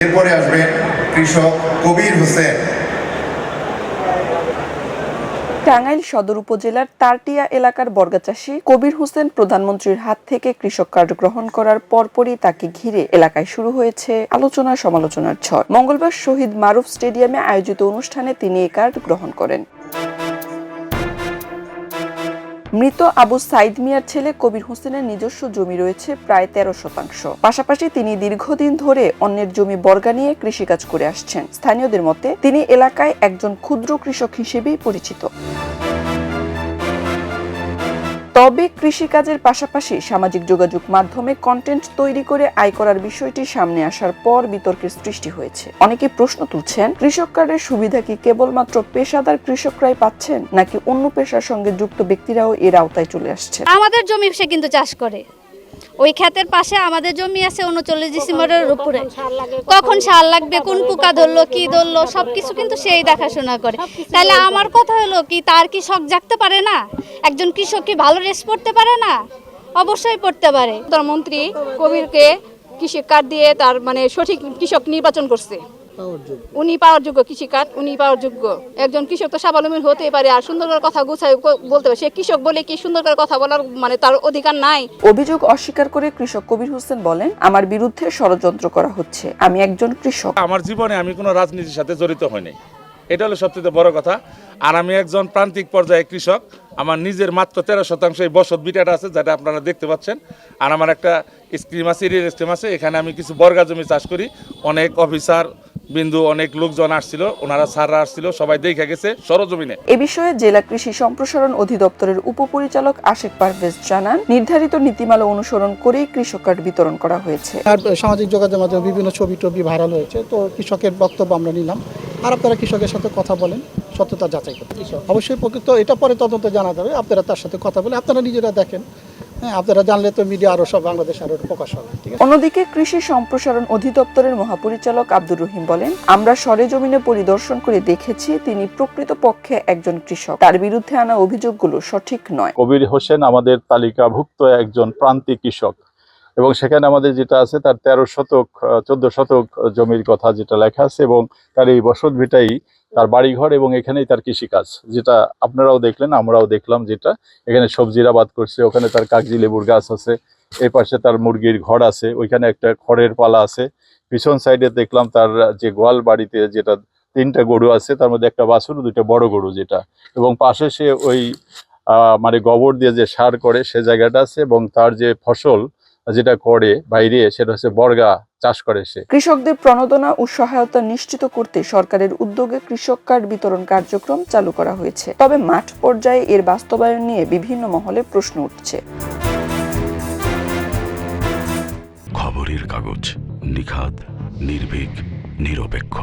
এরপরে আসবেন কৃষক কবির হোসেন। টাঙ্গাইল সদর উপজেলার তারটিয়া এলাকার বর্গাচাষী কবির হোসেন প্রধানমন্ত্রীর হাত থেকে কৃষক কার্ড গ্রহণ করার পরপরই তাকে ঘিরে এলাকায় শুরু হয়েছে আলোচনা সমালোচনার ঝড়। মঙ্গলবার শহীদ মারুফ স্টেডিয়ামে আয়োজিত অনুষ্ঠানে তিনি এই কার্ড গ্রহণ করেন। মৃত আবু সাইদ মিয়ার ছেলে কবির হোসেনের নিজস্ব জমি রয়েছে প্রায় 13%। পাশাপাশি তিনি দীর্ঘদিন ধরে অন্যের জমি বর্গা নিয়ে কৃষিকাজ করে আসছেন। স্থানীয়দের মতে তিনি এলাকায় একজন ক্ষুদ্র কৃষক হিসেবেই পরিচিত। তবে কৃষিকাজের পাশাপাশি সামাজিক যোগাযোগ মাধ্যমে কন্টেন্ট তৈরি করে আয় করার বিষয়টি সামনে আসার পর বিতর্কের সৃষ্টি হয়েছে। অনেকে প্রশ্ন তুলছেন, কৃষক কার্ডের সুবিধা কি কেবলমাত্র পেশাদার কৃষকরাই পাচ্ছেন, নাকি অন্য পেশার সঙ্গে যুক্ত ব্যক্তিরাও এর আওতায় চলে আসছে? আমাদের জমি সে কিন্তু চাষ করে, ওই ক্ষেতের পাশে আমাদের জমি আছে 39 ডিসেম্বরের উপরে। কখন সার লাগবে, কোন পোকা ধরলো, কি ধরলো, সবকিছু কিন্তু সেই দেখাশোনা করে। তাহলে আমার কথা হলো কি, তার কি শখ জাগতে পারে না? একজন কৃষক কি ভালো রেস পড়তে পারে না? অবশ্যই পড়তে পারে। প্রধানমন্ত্রী কবিরকে কৃষি কার্ড দিয়ে তার সঠিক কৃষক নির্বাচন করছে। উনি পাওয়ার যোগ্য কৃষি কার্ড, উনি পাওয়ার যোগ্য। একজন কৃষক তো স্বাবলম্বী হতে পারে, আর সুন্দর করে কথা গুছাই বলতে পারে। সে কৃষক বলে কি সুন্দর করে কথা বলার তার অধিকার নাই? অভিযোগ অস্বীকার করে কৃষক কবির হোসেন বলেন, আমার বিরুদ্ধে ষড়যন্ত্র করা হচ্ছে। আমি একজন কৃষক। আমার জীবনে আমি কোনো রাজনীতির সাথে জড়িত হইনি, এটা হলো সবচেয়ে বড় কথা। আর আমি একজন প্রান্তিক পর্যায়ে কৃষক। আমার নিজের মাত্র 13% এই বসত বিটাটা আছে, যেটা আপনারা দেখতে পাচ্ছেন। আর আমার একটা স্কিম আছে, এরিয়ার স্কিম আছে। এখানে আমি কিছু বর্গা জমি চাষ করি। অনেক অফিসার বিন্দু, অনেক লোকজন আসছিল, ওনারা স্যাররা আসছিল, সবাই দেখে গেছে সরজমিনে। এ বিষয়ে জেলা কৃষি সম্প্রসারণ অধিদপ্তরের উপপরিচালক আশিক পারভেজ জানান, নির্ধারিত নীতিমালা অনুসরণ করেই কৃষক কার্ড বিতরণ করা হয়েছে। আর সামাজিক যোগাযোগের মাধ্যমে বিভিন্ন ছবি টবি ভাইরাল হয়েছে, তো কৃষকের বক্তব্য আমরা নিলাম। আর আপনারা কৃষকের সাথে কথা বলেন, সত্যতা যাচাই করতে। অবশ্যই প্রকৃত এটা পরে তদন্ত জানা যাবে। আপনারা তার সাথে কথা বলে আপনারা নিজেরা দেখেন। হ্যাঁ, আপনারা জানলে তো মিডিয়া আরো সব বাংলাদেশ আরো প্রকাশ হবে। ঠিক আছে। অন্যদিকে কৃষি সম্প্রসারণ অধিদপ্তরের মহাপরিচালক আব্দুর রহিম বলেন, আমরা সরেজমিনে পরিদর্শন করে দেখেছি তিনি প্রকৃতপক্ষে একজন কৃষক। তার বিরুদ্ধে আনা অভিযোগগুলো সঠিক নয়। কবির হোসেন আমাদের তালিকাভুক্ত একজন প্রান্তিক কৃষক, এবং সেখানে আমাদের যেটা আছে তার 14 শতক জমির কথা যেটা লেখা আছে, এবং তার এই বসত ভিটাই তার বাড়িঘর, এবং এখানেই তার কৃষিকাজ, যেটা আপনারাও দেখলেন, আমরাও দেখলাম। যেটা এখানে সবজির আবাদ করছে, ওখানে তার কাগজি লেবুর গাছ আছে, এই পাশে তার মুরগির ঘর আছে, ওইখানে একটা খড়ের পালা আছে। পিছন সাইডে দেখলাম তার যে গোয়াল বাড়িতে যেটা 3টা গরু আছে, তার মধ্যে একটা বাছুর, 2টা বড় গরু যেটা, এবং পাশে সে ওই গোবর দিয়ে যে সার করে সে জায়গাটা আছে, এবং তার যে ফসল যেটা করে বাইরে, সেটা হচ্ছে বর্গা চাষ করে সে। কৃষকদের প্রণোদনা ও সহায়তা নিশ্চিত করতে সরকারের উদ্যোগে কৃষক কার্ড বিতরণ কার্যক্রম চালু করা হয়েছে। তবে মাঠ পর্যায়ে এর বাস্তবায়ন নিয়ে বিভিন্ন মহলে প্রশ্ন উঠছে। খবরের কাগজ, নিখাদ, নির্ভীক, নিরপেক্ষ।